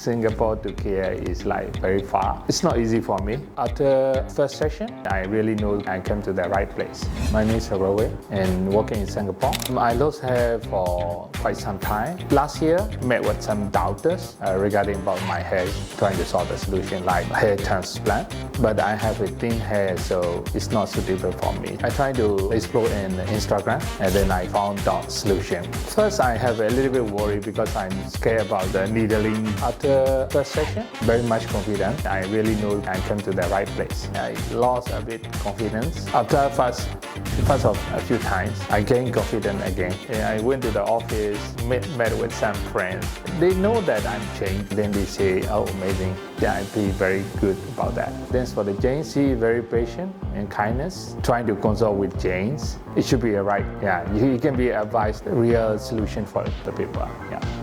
Singapore to Kiara is like very far. It's not easy for me. After first session, I really know I came to the right place. My name is Arcoris and working in Singapore. I lost hair for quite some time. Last year, met with some doubters regarding about my hair, trying to solve the solution like hair transplant. But I have a thin hair, so it's not suitable for me. I tried to explore in Instagram and then I found that solution. First, I have a little bit worried because I'm scared about the needling. After first session, very much confident. I really know I came to the right place. I lost a bit confidence. After first of a few times, I gained confidence again. I went to the office, met with some friends. They know that I'm changed. Then they say, oh, amazing. Yeah, I feel very good about that. Thanks for the Jane. She very patient and kindness. Trying to consult with Janes. It should be a right. Yeah, you can be advised a real solution for the people. Yeah.